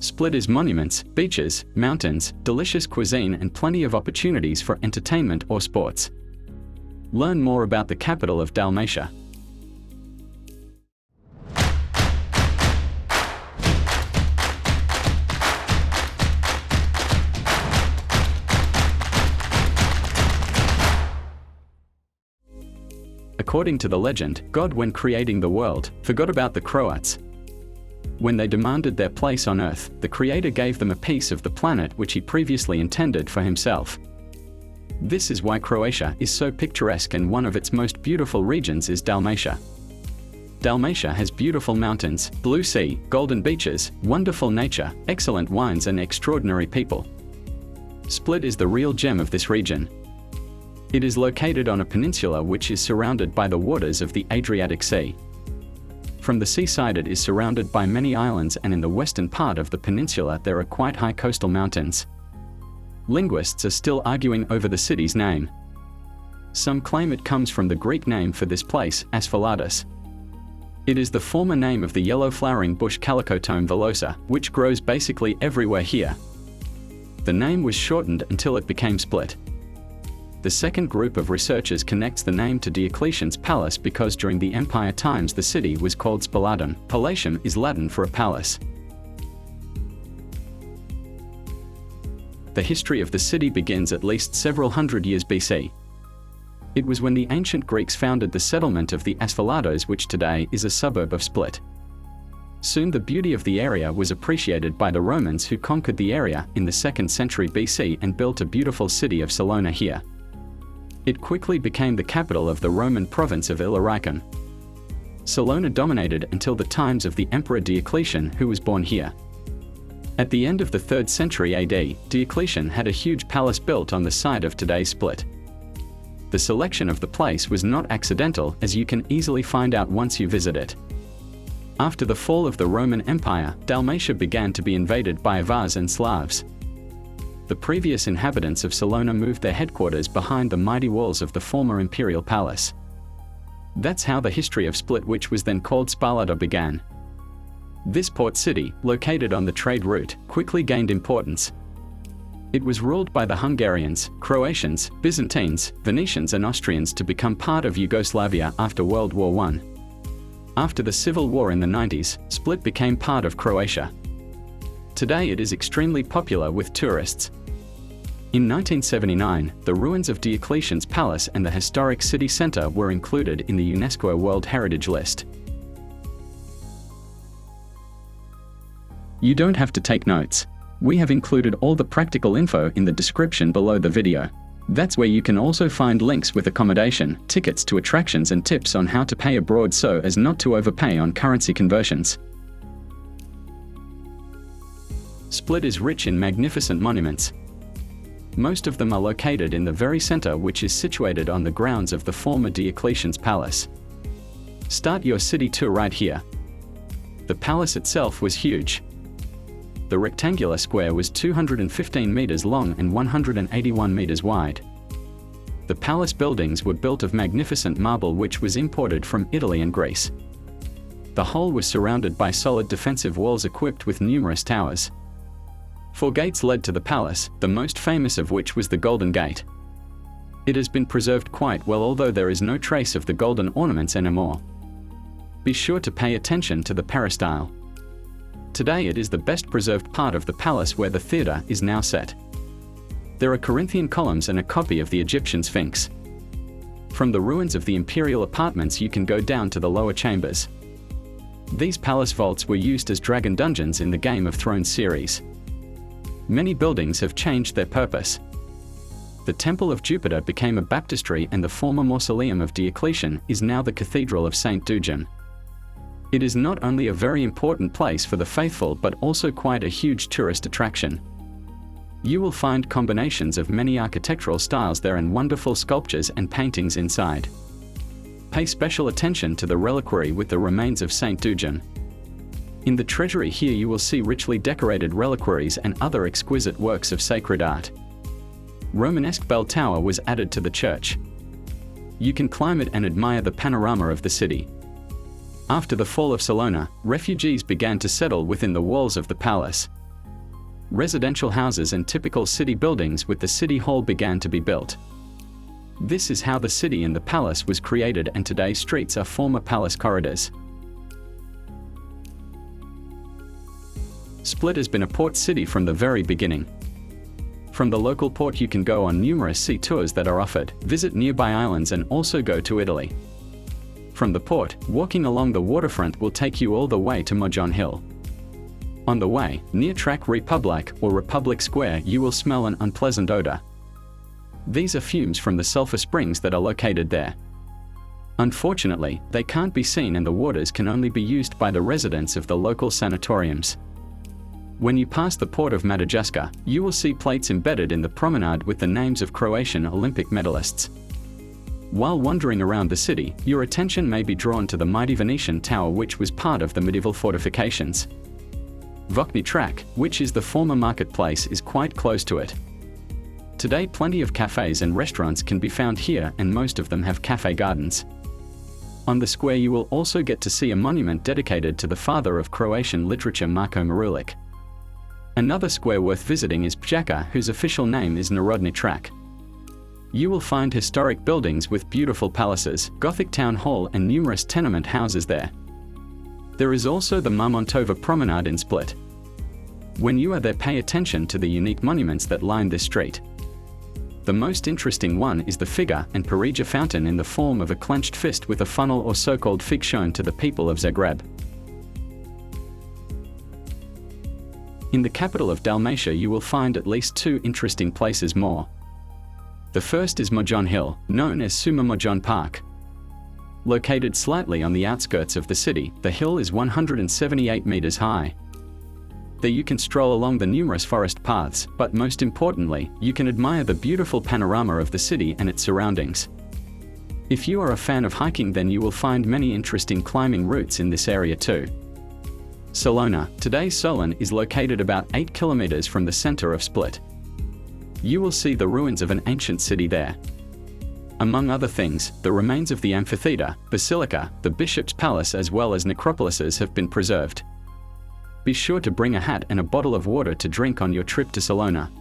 Split is monuments, beaches, mountains, delicious cuisine and plenty of opportunities for entertainment or sports. Learn more about the capital of Dalmatia. According to the legend, God, when creating the world, forgot about the Croats. When they demanded their place on Earth, the Creator gave them a piece of the planet which He previously intended for Himself. This is why Croatia is so picturesque, and one of its most beautiful regions is Dalmatia. Dalmatia has beautiful mountains, blue sea, golden beaches, wonderful nature, excellent wines and extraordinary people. Split is the real gem of this region. It is located on a peninsula which is surrounded by the waters of the Adriatic Sea. From the seaside it is surrounded by many islands, and in the western part of the peninsula there are quite high coastal mountains. Linguists are still arguing over the city's name. Some claim it comes from the Greek name for this place, Asphaladus. It is the former name of the yellow flowering bush Calicotome villosa, which grows basically everywhere here. The name was shortened until it became Split. The second group of researchers connects the name to Diocletian's palace because during the Empire times the city was called Spalatum. Palatium is Latin for a palace. The history of the city begins at least several hundred years BC. It was when the ancient Greeks founded the settlement of the Asphalatos, which today is a suburb of Split. Soon the beauty of the area was appreciated by the Romans, who conquered the area in the 2nd century BC and built a beautiful city of Salona here. It quickly became the capital of the Roman province of Illyricum. Salona dominated until the times of the Emperor Diocletian, who was born here. At the end of the 3rd century AD, Diocletian had a huge palace built on the site of today's Split. The selection of the place was not accidental, as you can easily find out once you visit it. After the fall of the Roman Empire, Dalmatia began to be invaded by Avars and Slavs. The previous inhabitants of Salona moved their headquarters behind the mighty walls of the former imperial palace. That's how the history of Split, which was then called Spalada, began. This port city, located on the trade route, quickly gained importance. It was ruled by the Hungarians, Croatians, Byzantines, Venetians and Austrians to become part of Yugoslavia after World War I. After the Civil War in the 90s, Split became part of Croatia. Today it is extremely popular with tourists. In 1979, the ruins of Diocletian's palace and the historic city centre were included in the UNESCO World Heritage List. You don't have to take notes. We have included all the practical info in the description below the video. That's where you can also find links with accommodation, tickets to attractions and tips on how to pay abroad so as not to overpay on currency conversions. Split is rich in magnificent monuments. Most of them are located in the very center, which is situated on the grounds of the former Diocletian's palace. Start your city tour right here. The palace itself was huge. The rectangular square was 215 meters long and 181 meters wide. The palace buildings were built of magnificent marble which was imported from Italy and Greece. The whole was surrounded by solid defensive walls equipped with numerous towers. 4 gates led to the palace, the most famous of which was the Golden Gate. It has been preserved quite well, although there is no trace of the golden ornaments anymore. Be sure to pay attention to the peristyle. Today it is the best preserved part of the palace where the theatre is now set. There are Corinthian columns and a copy of the Egyptian Sphinx. From the ruins of the imperial apartments you can go down to the lower chambers. These palace vaults were used as dragon dungeons in the Game of Thrones series. Many buildings have changed their purpose. The Temple of Jupiter became a baptistry, and the former mausoleum of Diocletian is now the Cathedral of St. Dujan. It is not only a very important place for the faithful but also quite a huge tourist attraction. You will find combinations of many architectural styles there and wonderful sculptures and paintings inside. Pay special attention to the reliquary with the remains of St. Dujan. In the treasury here you will see richly decorated reliquaries and other exquisite works of sacred art. Romanesque bell tower was added to the church. You can climb it and admire the panorama of the city. After the fall of Salona, refugees began to settle within the walls of the palace. residential houses and typical city buildings with the city hall began to be built. This is how the city and the palace was created, and today's streets are former palace corridors. Split has been a port city from the very beginning. From the local port you can go on numerous sea tours that are offered, visit nearby islands and also go to Italy. From the port, walking along the waterfront will take you all the way to Mojon Hill. On the way, near Track Republic or Republic Square, you will smell an unpleasant odor. These are fumes from the sulfur springs that are located there. Unfortunately, they can't be seen and the waters can only be used by the residents of the local sanatoriums. When you pass the port of Mađarska, you will see plates embedded in the promenade with the names of Croatian Olympic medalists. While wandering around the city, your attention may be drawn to the mighty Venetian tower, which was part of the medieval fortifications. Vokni Track, which is the former marketplace, is quite close to it. Today plenty of cafes and restaurants can be found here, and most of them have cafe gardens. On the square you will also get to see a monument dedicated to the father of Croatian literature, Marko Marulić. Another square worth visiting is Pjaka, whose official name is Narodni Track. You will find historic buildings with beautiful palaces, Gothic town hall and numerous tenement houses there. There is also the Marmontova Promenade in Split. When you are there, pay attention to the unique monuments that line this street. The most interesting one is the figure and Perugia fountain in the form of a clenched fist with a funnel or so-called fig shown to the people of Zagreb. In the capital of Dalmatia you will find at least two interesting places more. The first is Mojon Hill, known as Suma Mojon Park. Located slightly on the outskirts of the city, the hill is 178 meters high. There you can stroll along the numerous forest paths, but most importantly, you can admire the beautiful panorama of the city and its surroundings. If you are a fan of hiking, then you will find many interesting climbing routes in this area too. Salona, today's Solun, is located about 8 kilometers from the center of Split. You will see the ruins of an ancient city there. Among other things, the remains of the amphitheater, basilica, the bishop's palace as well as necropolises have been preserved. Be sure to bring a hat and a bottle of water to drink on your trip to Salona.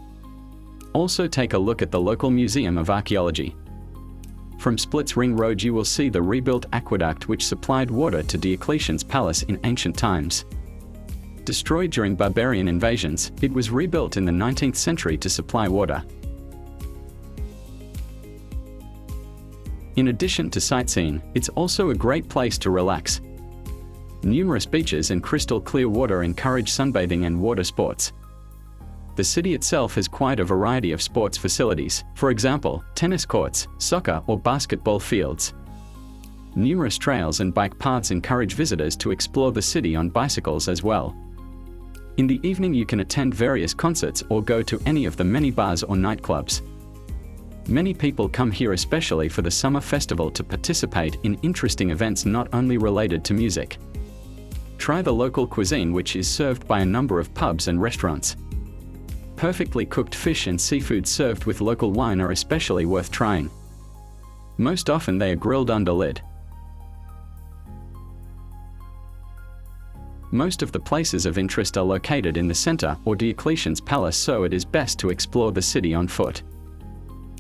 Also take a look at the local Museum of Archaeology. From Split's Ring Road you will see the rebuilt aqueduct which supplied water to Diocletian's palace in ancient times. Destroyed during barbarian invasions, it was rebuilt in the 19th century to supply water. In addition to sightseeing, it's also a great place to relax. Numerous beaches and crystal clear water encourage sunbathing and water sports. The city itself has quite a variety of sports facilities, for example, tennis courts, soccer or basketball fields. Numerous trails and bike paths encourage visitors to explore the city on bicycles as well. In the evening you can attend various concerts or go to any of the many bars or nightclubs. Many people come here especially for the summer festival to participate in interesting events not only related to music. Try the local cuisine which is served by a number of pubs and restaurants. Perfectly cooked fish and seafood served with local wine are especially worth trying. Most often they are grilled under lid. Most of the places of interest are located in the center or Diocletian's palace, so it is best to explore the city on foot.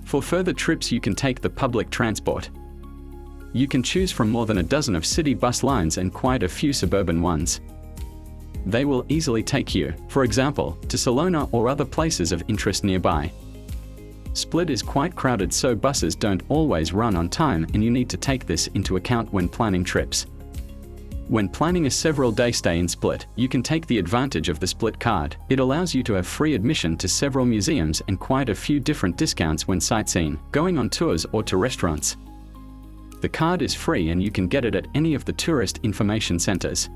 For further trips you can take the public transport. You can choose from more than a dozen of city bus lines and quite a few suburban ones. They will easily take you, for example, to Salona or other places of interest nearby. Split is quite crowded, so buses don't always run on time, and you need to take this into account when planning trips. When planning a several-day stay in Split, you can take the advantage of the Split card. It allows you to have free admission to several museums and quite a few different discounts when sightseeing, going on tours or to restaurants. The card is free and you can get it at any of the tourist information centers.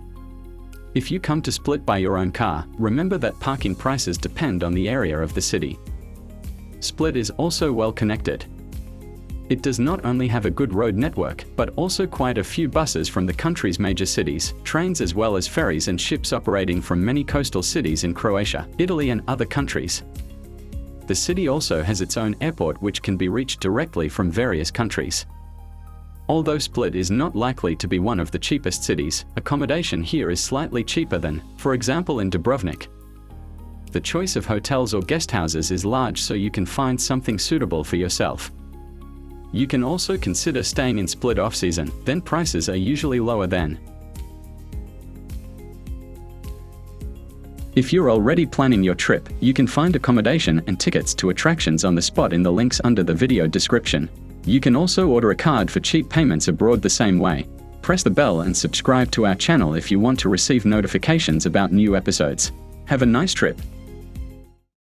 If you come to Split by your own car, remember that parking prices depend on the area of the city. Split is also well connected. It does not only have a good road network, but also quite a few buses from the country's major cities, trains as well as ferries and ships operating from many coastal cities in Croatia, Italy and other countries. The city also has its own airport which can be reached directly from various countries. Although Split is not likely to be one of the cheapest cities, accommodation here is slightly cheaper than, for example, in Dubrovnik. The choice of hotels or guest houses is large, so you can find something suitable for yourself. You can also consider staying in Split off-season, then prices are usually lower then. If you're already planning your trip, you can find accommodation and tickets to attractions on the spot in the links under the video description. You can also order a card for cheap payments abroad the same way. Press the bell and subscribe to our channel if you want to receive notifications about new episodes. Have a nice trip.